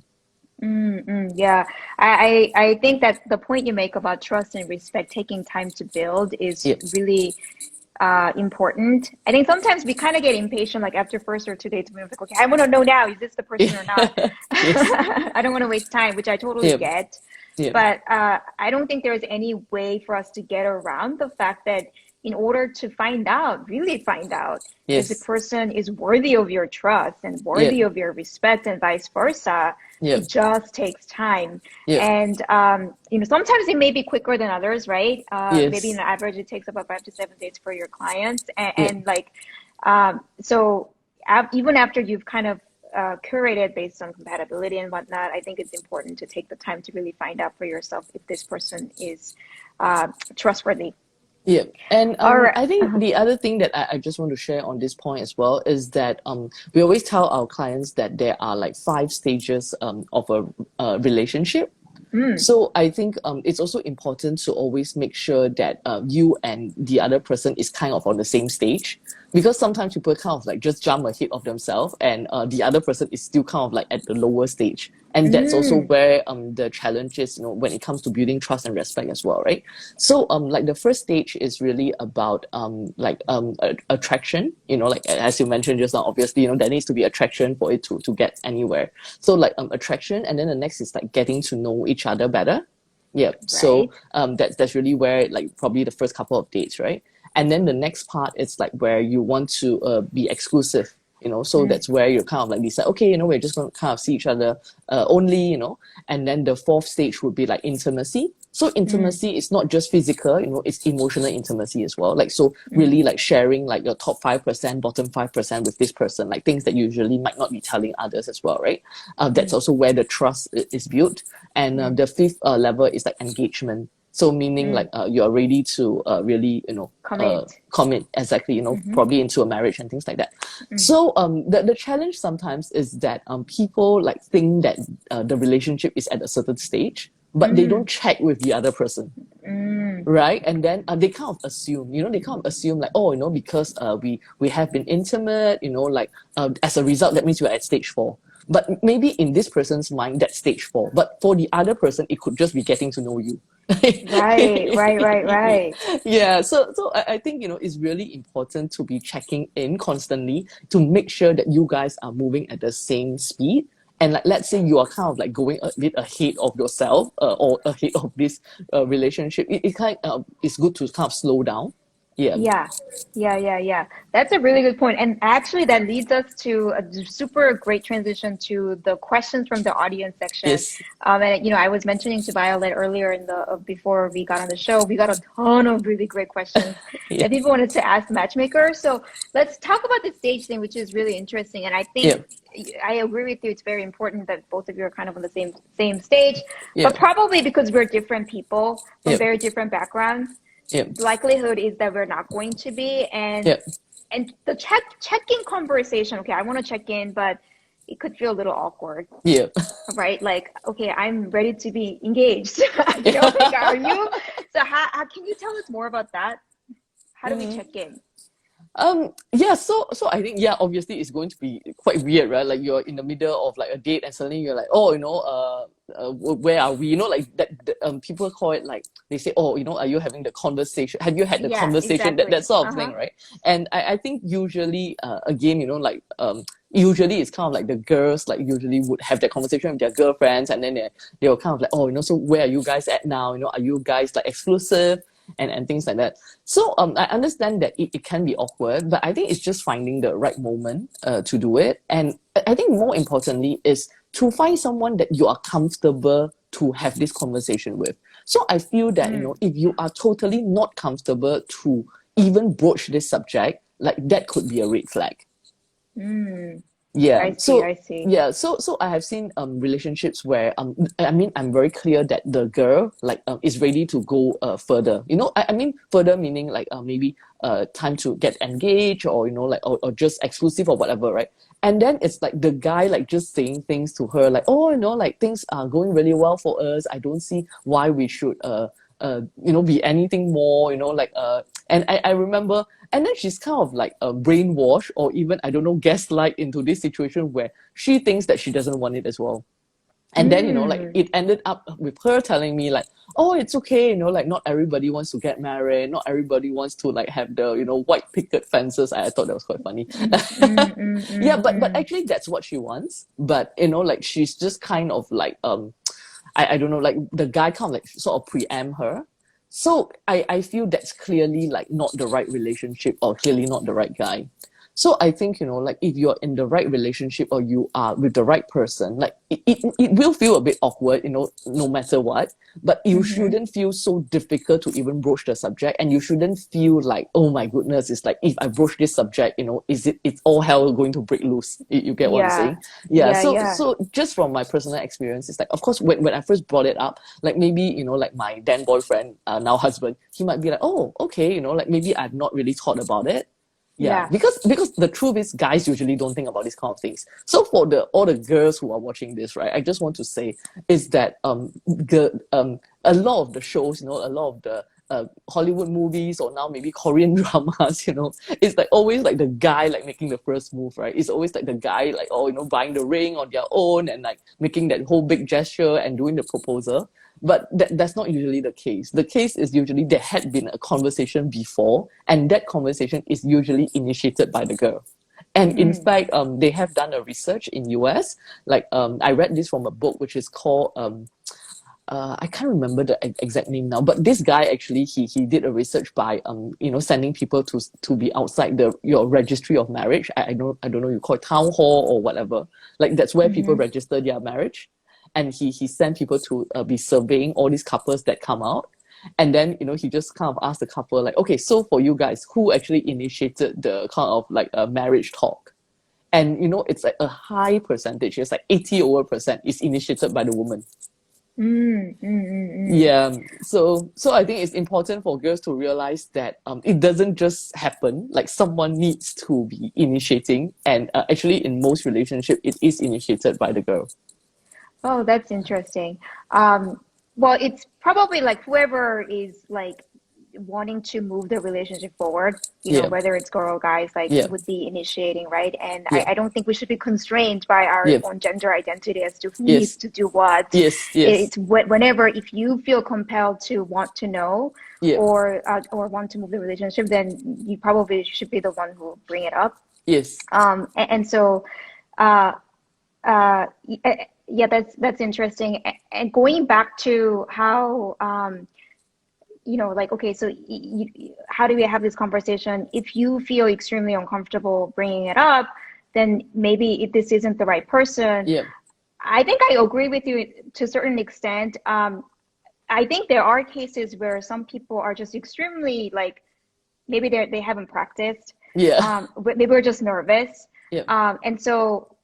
Speaker 1: Yeah, I think that the point you make about trust and respect, taking time to build, is really important. I think sometimes we kind of get impatient, like after first or two dates, we're like, okay, I want to know now, is this the person or not? I don't want to waste time, which I totally get. But I don't think there's any way for us to get around the fact that in order to really find out if the person is worthy of your trust and worthy of your respect and vice versa, it just takes time. And, sometimes it may be quicker than others, right? Maybe on average, it takes about 5 to 7 days for your clients. And so even after you've kind of curated based on compatibility and whatnot, I think it's important to take the time to really find out for yourself if this person is trustworthy.
Speaker 2: Yeah, and I think the other thing that I just want to share on this point as well is that we always tell our clients that there are like 5 stages of a relationship. So I think it's also important to always make sure that you and the other person is kind of on the same stage, because sometimes people kind of like just jump ahead of themselves, and the other person is still kind of like at the lower stage. And that's also where the challenge is, when it comes to building trust and respect as well, right? So like the first stage is really about attraction, like as you mentioned just now, obviously, there needs to be attraction for it to get anywhere. So like attraction, and then the next is like getting to know each other better. Yeah. Right. So that's really where like probably the first couple of dates, right? And then the next part is like where you want to be exclusive. So that's where you kind of like decide, okay, we're just going to kind of see each other only, and then the 4th stage would be like intimacy. So intimacy is not just physical, it's emotional intimacy as well. Like, so really like sharing like your top 5%, bottom 5% with this person, like things that you usually might not be telling others as well, right? That's also where the trust is built. And the 5th level is like engagement. So meaning
Speaker 1: Mm.
Speaker 2: like you're ready to really,
Speaker 1: Commit.
Speaker 2: commit exactly, probably into a marriage and things like that. So the challenge sometimes is that people like think that the relationship is at a certain stage, but they don't
Speaker 1: Mm.
Speaker 2: check with the other person,
Speaker 1: Mm.
Speaker 2: right? And then they kind of assume, they kind of assume like, oh, because we have been intimate, like as a result, that means we're at stage 4. But maybe in this person's mind, that's stage 4. But for the other person, it could just be getting to know you.
Speaker 1: Right, right, right, right.
Speaker 2: Yeah, so I think it's really important to be checking in constantly to make sure that you guys are moving at the same speed. And like, let's say you are kind of like going a bit ahead of yourself, or ahead of this relationship. It kind of it's good to kind of slow down. Yeah.
Speaker 1: Yeah, yeah. That's a really good point. And actually, that leads us to a super great transition to the questions from the audience section.
Speaker 2: Yes.
Speaker 1: And I was mentioning to Violet earlier in the before we got on the show, we got a ton of really great questions
Speaker 2: Yeah.
Speaker 1: that people wanted to ask matchmaker. So let's talk about the stage thing, which is really interesting. And I
Speaker 2: Yeah.
Speaker 1: think I agree with you. It's very important that both of you are kind of on the same stage,
Speaker 2: Yeah.
Speaker 1: but probably because we're different people from
Speaker 2: Yeah.
Speaker 1: very different backgrounds,
Speaker 2: Yeah.
Speaker 1: the likelihood is that we're not going to be. And
Speaker 2: Yeah.
Speaker 1: the check-in conversation, okay, I want to check in, but it could feel a little awkward,
Speaker 2: Yeah.
Speaker 1: right? Like, okay, I'm ready to be engaged. Like, are you? So how can you tell us more about that? How do we check in?
Speaker 2: Yeah, so I think, yeah, obviously it's going to be quite weird, right? Like you're in the middle of like a date and suddenly you're like, oh, where are we? Like that, people call it like, they say, oh, are you having the conversation? Have you had the
Speaker 1: Yeah,
Speaker 2: conversation? That
Speaker 1: exactly.
Speaker 2: sort of thing,
Speaker 1: Uh-huh.
Speaker 2: right? And I think usually, again, like, usually it's kind of like the girls like usually would have that conversation with their girlfriends, and then they'll kind of like, oh, so where are you guys at now? Are you guys like exclusive? And things like that. So I understand that it can be awkward, but I think it's just finding the right moment to do it. And I think more importantly is to find someone that you are comfortable to have this conversation with. So I feel that,
Speaker 1: Mm,
Speaker 2: if you are totally not comfortable to even broach this subject, like that could be a red flag.
Speaker 1: mm.
Speaker 2: Yeah.
Speaker 1: I see,
Speaker 2: So
Speaker 1: I see.
Speaker 2: yeah, so I have seen relationships where I mean I'm very clear that the girl like is ready to go further. I mean further meaning like maybe time to get engaged, or like, or just exclusive or whatever, right? And then it's like the guy like just saying things to her like, oh, like things are going really well for us. I don't see why we should be anything more, like and I remember, and then she's kind of like brainwashed, or even, I don't know, gaslight into this situation where she thinks that she doesn't want it as well. And then, like
Speaker 1: Mm,
Speaker 2: it ended up with her telling me like, oh, it's okay, like not everybody wants to get married, not everybody wants to like have the, white picket fences. I thought that was quite funny. Yeah, but actually that's what she wants. But like she's just kind of like I don't know, like the guy kind of like sort of preempt her. So I feel that's clearly like not the right relationship, or clearly not the right guy. So I think, like if you're in the right relationship, or you are with the right person, like it will feel a bit awkward, no matter what, but you
Speaker 1: mm-hmm.
Speaker 2: shouldn't feel so difficult to even broach the subject. And you shouldn't feel like, oh my goodness, it's like if I broach this subject, it's all hell going to break loose. You get what I'm
Speaker 1: Yeah,
Speaker 2: saying? Yeah.
Speaker 1: yeah,
Speaker 2: So
Speaker 1: yeah.
Speaker 2: just from my personal experience, it's like, of course, when I first brought it up, like maybe, like my then boyfriend, now husband, he might be like, oh, okay, like maybe I've not really thought about it. Yeah,
Speaker 1: Yeah.
Speaker 2: because the truth is, guys usually don't think about these kind of things. So for all the girls who are watching this, right, I just want to say is that a lot of the shows, a lot of the Hollywood movies, or now maybe Korean dramas, it's like always like the guy like making the first move, right? It's always like the guy like, oh, buying the ring on their own, and like making that whole big gesture and doing the proposal. But that's not usually the case. The case is usually there had been a conversation before, and that conversation is usually initiated by the girl. And in
Speaker 1: Mm,
Speaker 2: fact, they have done a research in US. Like I read this from a book which is called I can't remember the exact name now, but this guy actually he did a research by sending people to be outside your registry of marriage. I don't know, you call it town hall or whatever. Like that's where people
Speaker 1: mm-hmm.
Speaker 2: register their marriage, and he sent people to be surveying all these couples that come out. And then he just kind of asked the couple like, okay, so for you guys, who actually initiated the kind of like a marriage talk? And it's like a high percentage. It's like 80 over percent is initiated by the woman.
Speaker 1: Mm.
Speaker 2: Yeah, so I think it's important for girls to realize that it doesn't just happen. Like someone needs to be initiating, and actually, in most relationship, it is initiated by the girl.
Speaker 1: Oh, that's interesting. Um, well, it's probably like whoever is like wanting to move the relationship forward,
Speaker 2: Yeah,
Speaker 1: whether it's girl or guys, like
Speaker 2: yeah,
Speaker 1: would be initiating, right? And
Speaker 2: yeah,
Speaker 1: I don't think we should be constrained by our
Speaker 2: yeah.
Speaker 1: own gender identity as to who needs
Speaker 2: Yes,
Speaker 1: to do what.
Speaker 2: yes, yes,
Speaker 1: It's whenever if you feel compelled to want to know
Speaker 2: yeah,
Speaker 1: or want to move the relationship, then you probably should be the one who bring it up.
Speaker 2: yes,
Speaker 1: And so uh, yeah, that's interesting. And going back to how like, okay, so how do we have this conversation? If you feel extremely uncomfortable bringing it up, then maybe if this isn't the right person.
Speaker 2: yeah,
Speaker 1: I think I agree with you to a certain extent. I think there are cases where some people are just extremely like maybe they haven't practiced.
Speaker 2: yeah,
Speaker 1: But maybe we're just nervous.
Speaker 2: yeah,
Speaker 1: And so,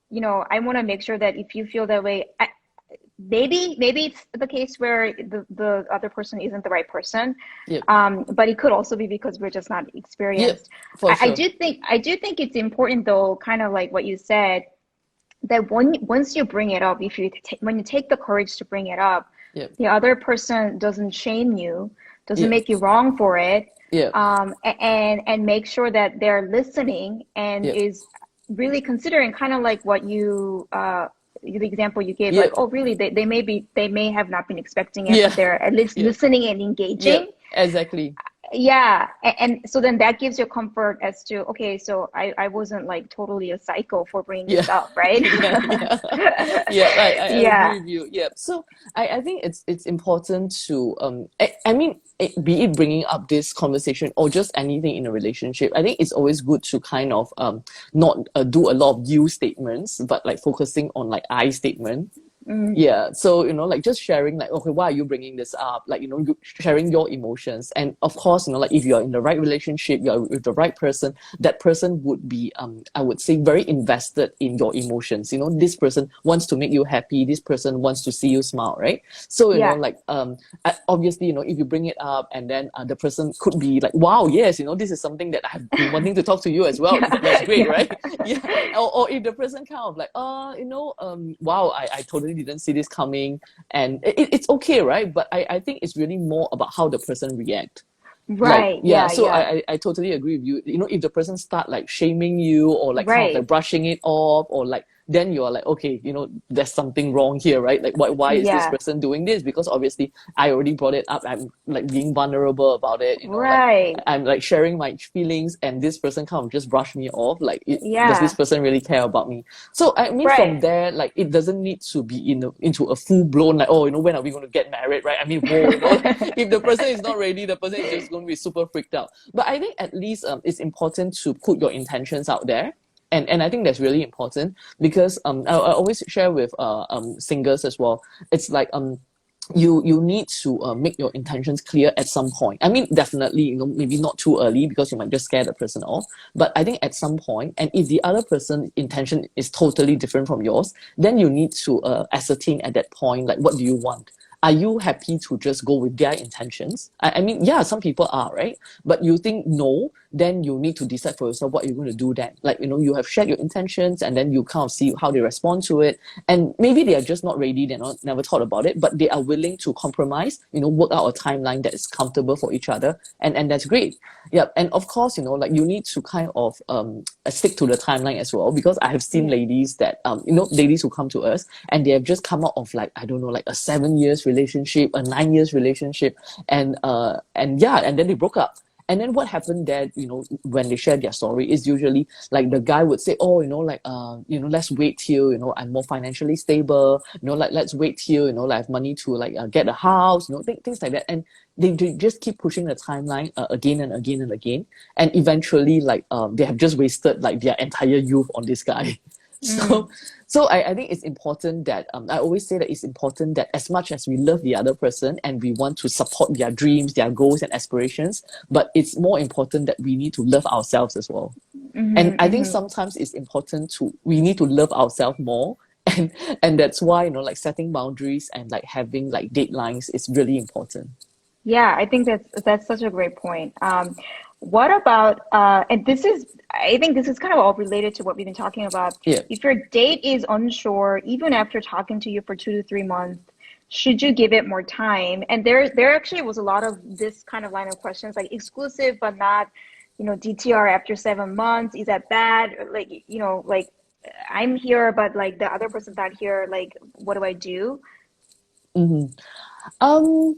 Speaker 1: I want to make sure that if you feel that way, maybe it's the case where the other person isn't the right person.
Speaker 2: yeah,
Speaker 1: But it could also be because we're just not
Speaker 2: yeah,
Speaker 1: experienced.
Speaker 2: for sure.
Speaker 1: I do think it's important though, kind of like what you said, that once you bring it up, when you take the courage to bring it up,
Speaker 2: Yeah,
Speaker 1: the other person doesn't shame you, doesn't
Speaker 2: yeah,
Speaker 1: make you wrong for it,
Speaker 2: yeah,
Speaker 1: and make sure that they're listening and
Speaker 2: yeah,
Speaker 1: is really considering kind of like what the example you gave,
Speaker 2: yeah,
Speaker 1: like, oh, really, they may have not been expecting it,
Speaker 2: yeah,
Speaker 1: but they're at least
Speaker 2: yeah,
Speaker 1: listening and
Speaker 2: yeah,
Speaker 1: engaging.
Speaker 2: exactly.
Speaker 1: Yeah, and so then that gives you comfort as to, okay, so I wasn't like totally a psycho for bringing
Speaker 2: Yeah,
Speaker 1: this up, right?
Speaker 2: yeah, yeah, yeah. I
Speaker 1: Yeah,
Speaker 2: agree with you. Yeah. So I think it's important to I mean be it bringing up this conversation or just anything in a relationship. I think it's always good to kind of not do a lot of you statements, but like focusing on like I statement.
Speaker 1: mm,
Speaker 2: Yeah, so like just sharing like, okay, why are you bringing this up? Like, you sharing your emotions. And of course, like if you're in the right relationship, you're with the right person, that person would be I would say very invested in your emotions. This person wants to make you happy, this person wants to see you smile, right? So,
Speaker 1: yeah,
Speaker 2: like obviously, if you bring it up and then the person could be like, wow, yes, this is something that I've been wanting to talk to you as well. That's
Speaker 1: yeah,
Speaker 2: great,
Speaker 1: yeah,
Speaker 2: right? Yeah. Or if the person kind of like, wow, I totally didn't see this coming, and it's okay, right? But I think it's really more about how the person react. Like,
Speaker 1: right,
Speaker 2: yeah,
Speaker 1: yeah,
Speaker 2: so
Speaker 1: yeah,
Speaker 2: I totally agree with you. If the person start like shaming you or like kind of like
Speaker 1: right,
Speaker 2: brushing it off, or like, then you're like, okay, there's something wrong here, right? Like, why is this
Speaker 1: yeah,
Speaker 2: person doing this? Because obviously I already brought it up. I'm like being vulnerable about it, like
Speaker 1: right,
Speaker 2: I'm like sharing my feelings, and this person kind of just brushed me off. Like, does this
Speaker 1: yeah,
Speaker 2: person really care about me? So I mean, from
Speaker 1: right.
Speaker 2: there, like, it doesn't need to be into a full blown like, oh, when are we going to get married, right? I mean, whoa, like, if the person is not ready, the person is just going to be super freaked out. But I think at least it's important to put your intentions out there. And I think that's really important, because I always share with singers as well. It's like you need to make your intentions clear at some point. I mean, definitely, maybe not too early, because you might just scare the person off. But I think at some point, and if the other person's intention is totally different from yours, then you need to ascertain at that point, like, what do you want? Are you happy to just go with their intentions? I mean, yeah, some people are, right? But you think no, then you need to decide for yourself what you're going to do then. Like, you have shared your intentions, and then you kind of see how they respond to it. And maybe they are just not ready, they're not never thought about it, but they are willing to compromise, work out a timeline that is comfortable for each other. And that's great. Yeah. And of course, like, you need to kind of stick to the timeline as well, because I have seen
Speaker 1: Yeah.
Speaker 2: ladies that ladies who come to us, and they have just come out of, like, I don't know, like a 7 years relationship, a 9 years relationship, and yeah, and then they broke up. And then what happened there, when they share their story, is usually like the guy would say, oh, let's wait till, I'm more financially stable, like, let's wait till, like, I have money to, like, get a house, things like that. And they just keep pushing the timeline again and again and again. And eventually, like, they have just wasted, like, their entire youth on this guy.
Speaker 1: Mm,
Speaker 2: So, I think it's important that I always say that it's important that as much as we love the other person and we want to support their dreams, their goals and aspirations, but it's more important that we need to love ourselves as well. And
Speaker 1: mm-hmm,
Speaker 2: I think
Speaker 1: mm-hmm.
Speaker 2: sometimes it's important we need to love ourselves more, and and that's why, like setting boundaries and like having like deadlines is really important.
Speaker 1: Yeah, I think that's such a great point. What about and this is I think this is kind of all related to what we've been talking about.
Speaker 2: Yeah.
Speaker 1: If your date is unsure, even after talking to you for 2 to 3 months, should you give it more time? And there actually was a lot of this kind of line of questions, like exclusive but not, DTR after 7 months. Is that bad? Or like, like I'm here, but like the other person's not here. Like, what do I do?
Speaker 2: Hmm. Um,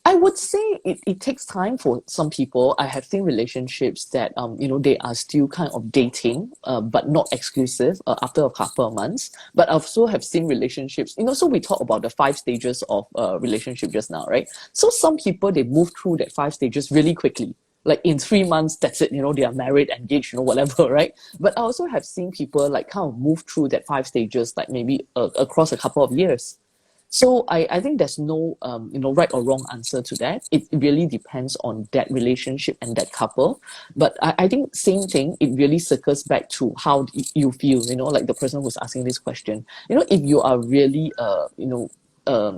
Speaker 2: I would say it takes time for some people. I have seen relationships that they are still kind of dating, but not exclusive after a couple of months. But I also have seen relationships, so we talk about the 5 stages of relationship just now, right? So some people they move through that 5 stages really quickly. Like in 3 months, that's it, they are married, engaged, whatever, right? But I also have seen people like kind of move through that 5 stages, like maybe across a couple of years. So I think there's no right or wrong answer to that. It really depends on that relationship and that couple. But I think same thing, it really circles back to how you feel, like the person who's asking this question. If you are really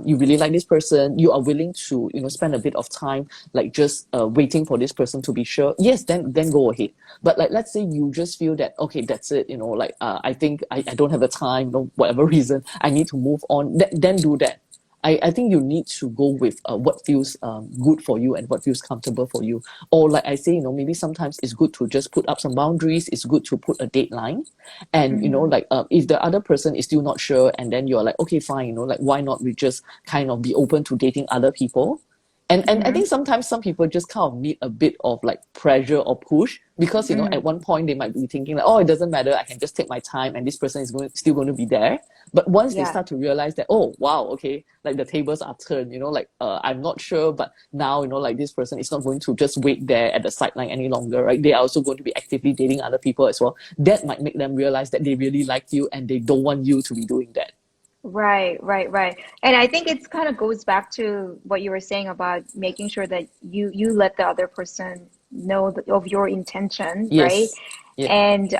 Speaker 2: you really like this person, you are willing to, spend a bit of time, like just waiting for this person to be sure. Yes, then go ahead. But like, let's say you just feel that, okay, that's it, like, I think I don't have the time, whatever reason, I need to move on, then do that. I think you need to go with what feels good for you and what feels comfortable for you. Or like I say, maybe sometimes it's good to just put up some boundaries. It's good to put a deadline. And,
Speaker 1: Hmm.
Speaker 2: like if the other person is still not sure and then you're like, okay, fine, like why not we just kind of be open to dating other people? And I
Speaker 1: Hmm.
Speaker 2: think sometimes some people just kind of need a bit of like pressure or push because at
Speaker 1: Hmm.
Speaker 2: one point they might be thinking like, oh, it doesn't matter, I can just take my time and this person is still going to be there. But once they
Speaker 1: Yeah.
Speaker 2: start to realize that, oh wow, okay, like the tables are turned, like I'm not sure, but now like this person is not going to just wait there at the sideline any longer, right? They are also going to be actively dating other people as well. That might make them realize that they really like you and they don't want you to be doing that.
Speaker 1: Right, right, right. And I think it's kind of goes back to what you were saying about making sure that you let the other person know of your intention, right?
Speaker 2: Yes. Yep.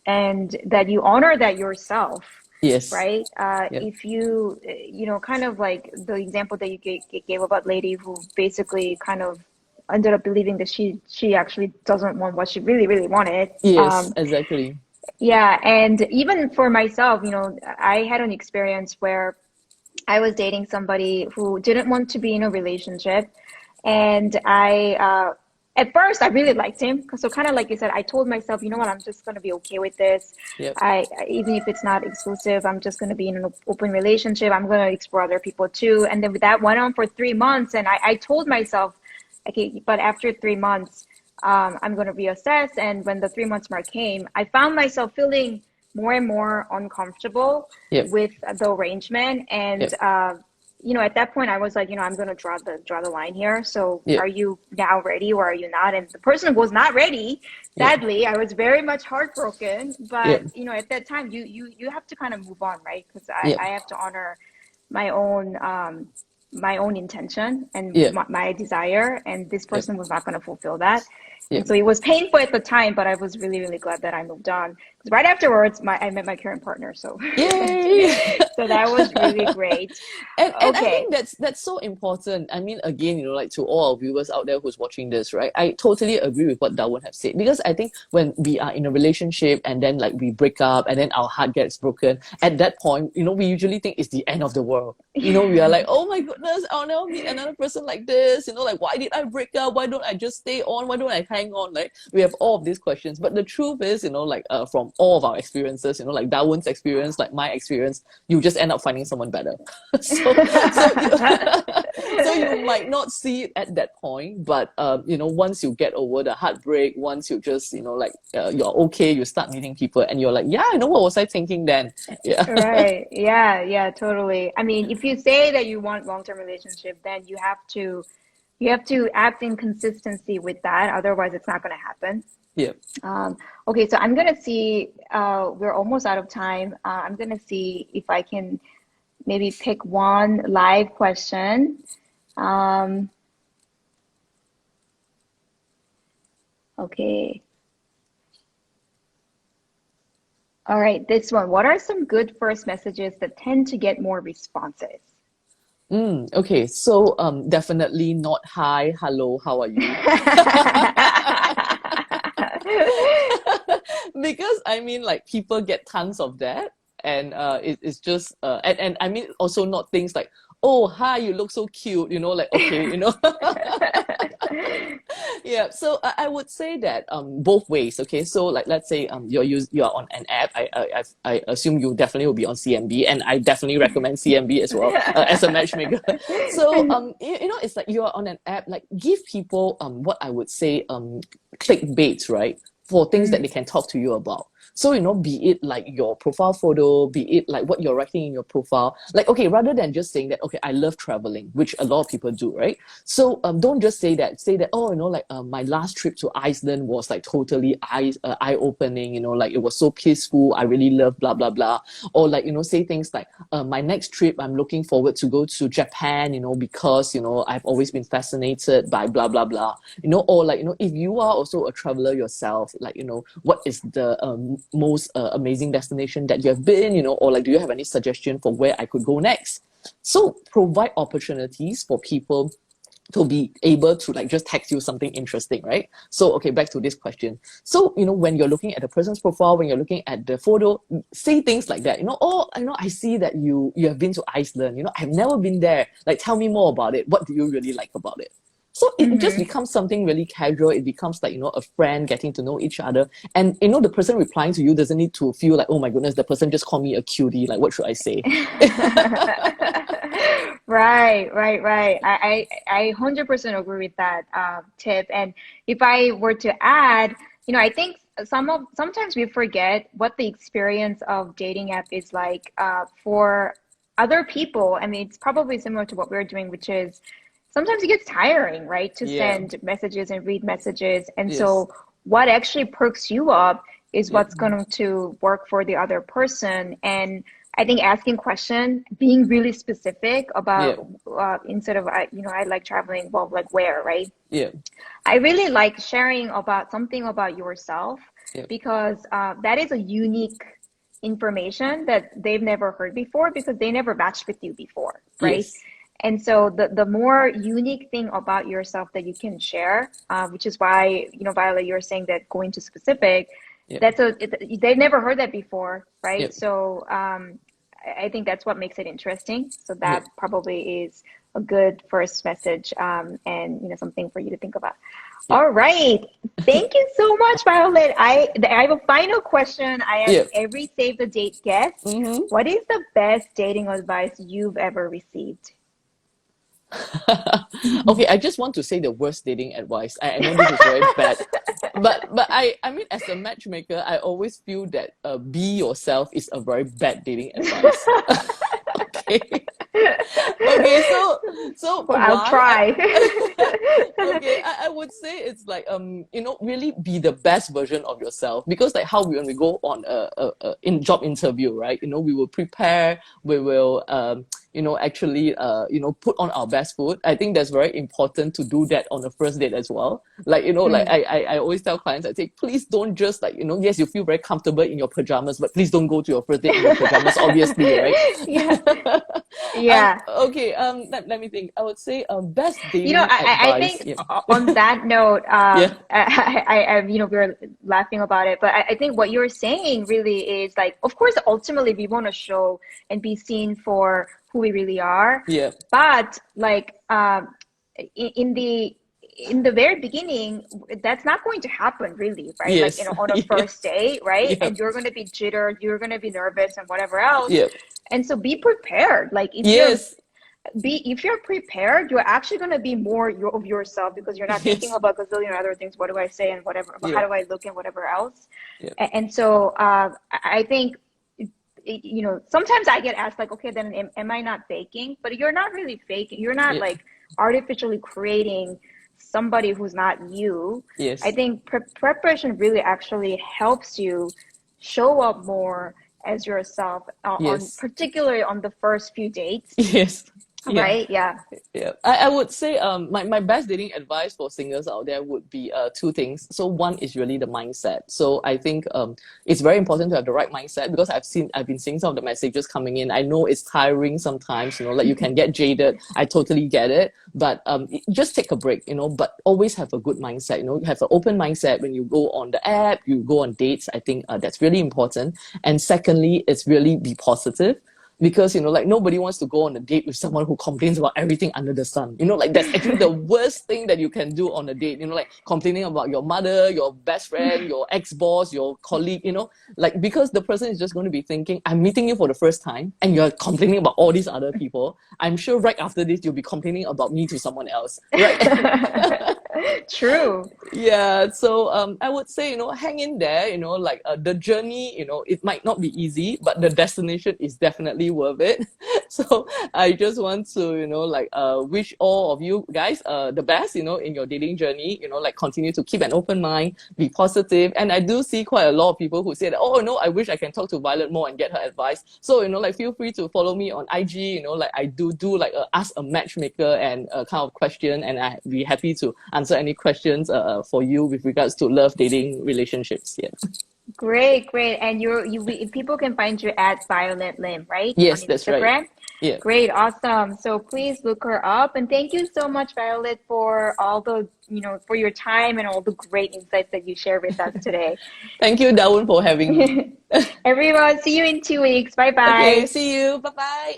Speaker 1: And that you honor that yourself,
Speaker 2: Yes.
Speaker 1: right?
Speaker 2: Yep.
Speaker 1: If you, kind of like the example that you gave about lady who basically kind of ended up believing that she actually doesn't want what she really, really wanted.
Speaker 2: Yes, exactly.
Speaker 1: Yeah, and even for myself, I had an experience where I was dating somebody who didn't want to be in a relationship, and at first, I really liked him. So kind of like you said, I told myself, you know what, I'm just gonna be okay with this.
Speaker 2: Yep.
Speaker 1: Even if it's not exclusive, I'm just gonna be in an open relationship. I'm gonna explore other people too. And then that went on for 3 months, and I told myself, okay, but after 3 months, I'm gonna reassess. And when the 3 months mark came, I found myself feeling more and more uncomfortable
Speaker 2: Yep.
Speaker 1: with the arrangement. And
Speaker 2: Yep.
Speaker 1: at that point, I was like, I'm gonna draw the line here. So,
Speaker 2: Yep.
Speaker 1: are you now ready, or are you not? And the person was not ready.
Speaker 2: Yep.
Speaker 1: Sadly, I was very much heartbroken. But
Speaker 2: Yep.
Speaker 1: at that time, you have to kind of move on, right? Because
Speaker 2: Yep.
Speaker 1: I have to honor my own my own intention and
Speaker 2: Yep.
Speaker 1: my desire, and this
Speaker 2: Yep.
Speaker 1: person was not going to fulfill that. And
Speaker 2: Yep.
Speaker 1: so it was painful at the time, but I was really, really glad that I moved on. Because right afterwards, I met my current partner. So,
Speaker 2: Yay!
Speaker 1: so that was really great.
Speaker 2: And I
Speaker 1: Okay.
Speaker 2: think that's so important. I mean, again, like to all our viewers out there who's watching this, right? I totally agree with what Darwin have said because I think when we are in a relationship and then like we break up and then our heart gets broken, at that point, we usually think it's the end of the world. We are like, oh my goodness, I'll never meet another person like this. Like why did I break up? Why don't I just stay on? Why don't I hang on? Like we have all of these questions. But the truth is, like from all of our experiences, like Darwin's experience, like my experience, you just end up finding someone better. So you so you might not see it at that point, but once you get over the heartbreak, once you just like you're okay, you start meeting people, and you're like, yeah, I know what was I thinking then. Yeah.
Speaker 1: Right. Yeah, yeah, totally. I mean, if you say that you want long-term relationship, then you have to act in consistency with that. Otherwise, it's not going to happen.
Speaker 2: Yeah.
Speaker 1: Um, okay, so I'm gonna see. We're almost out of time. I'm gonna see if I can maybe pick one live question. Um, okay. All right, this one. What are some good first messages that tend to get more responses?
Speaker 2: Okay, so definitely not hi, hello, how are you? Because I mean, like people get tons of that, and it's just and I mean also not things like, oh hi, you look so cute, like okay, yeah, so I would say that both ways. Okay, so like let's say you're on an app. I assume you definitely will be on CMB, and I definitely recommend CMB as well as a matchmaker. So it's like you're on an app. Like give people what I would say clickbaits, right? For things that they can talk to you about. So, be it like your profile photo, be it like what you're writing in your profile. Like, okay, rather than just saying that, okay, I love traveling, which a lot of people do, right? So, don't just say that. Say that, oh, like my last trip to Iceland was like totally eye-opening, like it was so peaceful. I really love blah, blah, blah. Or like, say things like, my next trip, I'm looking forward to go to Japan, because, I've always been fascinated by blah, blah, blah. Or like, if you are also a traveler yourself, like, what is the most amazing destination that you have been, or like, do you have any suggestion for where I could go next? So provide opportunities for people to be able to like just text you something interesting, right? So, okay, back to this question. So, when you're looking at the person's profile, when you're looking at the photo, say things like that, oh, I see that you have been to Iceland, I've never been there. Like, tell me more about it. What do you really like about it? So it just
Speaker 1: Mhm.
Speaker 2: becomes something really casual. It becomes like, a friend getting to know each other. And, the person replying to you doesn't need to feel like, oh my goodness, the person just called me a cutie. Like, what should I say?
Speaker 1: Right, right, right. I 100% agree with that tip. And if I were to add, I think sometimes we forget what the experience of dating app is like for other people. I mean, it's probably similar to what we're doing, which is sometimes it gets tiring, right, to
Speaker 2: Yeah.
Speaker 1: send messages and read messages. And
Speaker 2: Yes.
Speaker 1: so what actually perks you up is
Speaker 2: Yeah.
Speaker 1: what's going to work for the other person. And I think asking question, being really specific
Speaker 2: Yeah.
Speaker 1: about instead of I like traveling, well, like where, right?
Speaker 2: Yeah.
Speaker 1: I really like sharing about something about yourself
Speaker 2: Yeah.
Speaker 1: because that is a unique information that they've never heard before because they never matched with you before, right?
Speaker 2: Yes.
Speaker 1: And so the more unique thing about yourself that you can share, which is why, Viola, you're saying that going to specific,
Speaker 2: Yeah.
Speaker 1: they've never heard that before,
Speaker 2: Yeah.
Speaker 1: right? So I think that's what makes it interesting. So
Speaker 2: Yeah.
Speaker 1: that probably is a good first message, and something for you to think about.
Speaker 2: Yeah.
Speaker 1: All right. Thank you so much, Violet. I have a final question I ask
Speaker 2: Yeah.
Speaker 1: every Save the Date guest.
Speaker 2: Mm-hmm.
Speaker 1: What is the best dating advice you've ever received?
Speaker 2: Okay, I just want to say the worst dating advice. I know this is very bad, but I mean, as a matchmaker, I always feel that be yourself is a very bad dating advice. Okay. Okay, so
Speaker 1: Well, I'll
Speaker 2: why
Speaker 1: try.
Speaker 2: okay, I would say it's like really be the best version of yourself, because like how when we go on a in job interview, right, we will prepare, we will actually put on our best foot. I think that's very important to do that on the first date as well. Like like
Speaker 1: Mm.
Speaker 2: I always tell clients, I say, please don't just like yes, you feel very comfortable in your pajamas, but please don't go to your first date in your pajamas, obviously, right?
Speaker 1: Yeah. Yeah.
Speaker 2: Okay, let me think. I would say best
Speaker 1: You know,
Speaker 2: dating
Speaker 1: I
Speaker 2: advice.
Speaker 1: think
Speaker 2: Yeah.
Speaker 1: on that note,
Speaker 2: Yeah.
Speaker 1: we were laughing about it, but I think what you're saying really is like, of course, ultimately we want to show and be seen for who we really are,
Speaker 2: Yeah.
Speaker 1: but like, in the very beginning, that's not going to happen really, right? Like,
Speaker 2: Yes.
Speaker 1: on a first
Speaker 2: Yes.
Speaker 1: date, right?
Speaker 2: Yeah.
Speaker 1: And you're going to be jittered, you're going to be nervous and whatever else.
Speaker 2: Yeah.
Speaker 1: And so be prepared. Like
Speaker 2: Yes.
Speaker 1: if you're prepared, you're actually going to be more of yourself because you're not thinking
Speaker 2: Yes.
Speaker 1: about a gazillion other things. What do I say and whatever, how
Speaker 2: Yeah.
Speaker 1: do I look and whatever else.
Speaker 2: Yeah.
Speaker 1: And so I think, sometimes I get asked like, okay, then am I not faking? But you're not really faking. You're not
Speaker 2: Yeah.
Speaker 1: like artificially creating somebody who's not you. I
Speaker 2: Yes.
Speaker 1: think preparation really actually helps you show up more as yourself, on
Speaker 2: Yes.
Speaker 1: particularly on the first few dates.
Speaker 2: Yes. Yeah.
Speaker 1: Right? Yeah.
Speaker 2: Yeah, I would say my best dating advice for singles out there would be two things. So one is really the mindset. So I think it's very important to have the right mindset because I've been seeing some of the messages coming in. I know it's tiring sometimes, like you can get jaded. I totally get it. But just take a break, but always have a good mindset, have an open mindset when you go on the app, you go on dates. I think that's really important. And secondly, it's really be positive because like nobody wants to go on a date with someone who complains about everything under the sun, like that's actually the worst thing that you can do on a date, like complaining about your mother, your best friend, your ex-boss, your colleague, like because the person is just going to be thinking, I'm meeting you for the first time and you're complaining about all these other people. I'm sure right after this you'll be complaining about me to someone else, right?
Speaker 1: True.
Speaker 2: Yeah, so I would say, hang in there, like the journey, it might not be easy, but the destination is definitely worth it. So I just want to, like wish all of you guys the best, in your dating journey, like continue to keep an open mind, be positive. And I do see quite a lot of people who say that, oh, no, I wish I can talk to Violet more and get her advice. So, like feel free to follow me on IG, like I do like ask a matchmaker and kind of question, and I'd be happy to answer any questions for you with regards to love, dating, relationships. Yeah.
Speaker 1: Great, great. And people can find you at Violet Lim, right? On
Speaker 2: Yes, that's right.
Speaker 1: Instagram.
Speaker 2: Yeah.
Speaker 1: Great, awesome. So please look her up. And thank you so much, Violet, for all the, for your time and all the great insights that you shared with us today.
Speaker 2: Thank you, Darwin, for having me.
Speaker 1: Everyone, see you in 2 weeks. Bye
Speaker 2: Okay,
Speaker 1: bye.
Speaker 2: see you. Bye bye.